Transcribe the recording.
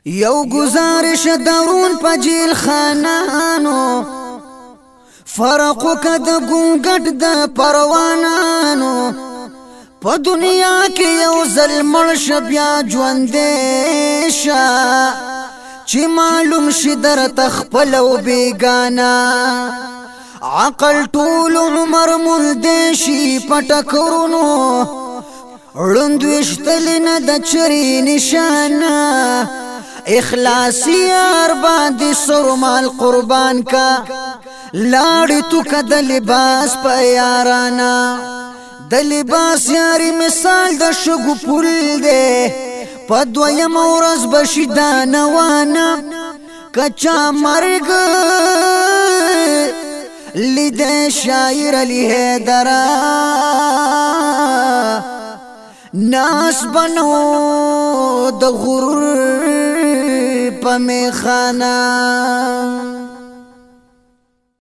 یو گزارش درون پا جیل خانانو فرقو که دا گونگٹ دا پروانانو پا دنیا کی یو ظلمل شبیا جوندیشا چی معلوم شی در تخپل و بیگانا عقل طول عمر ملدیشی پتکرونو رندوشتلن دا چری نشانا اخلاصی یار باندی سرمال قربان کا لاڑی تو کا دا لباس پا یارانا دا لباس یاری مثال دا شگو پل دے پا دویم ورز بشی دا نوانا کچا مرگ لیدے شاعر علی حیدرہ ناس بنو د غرور په میخانه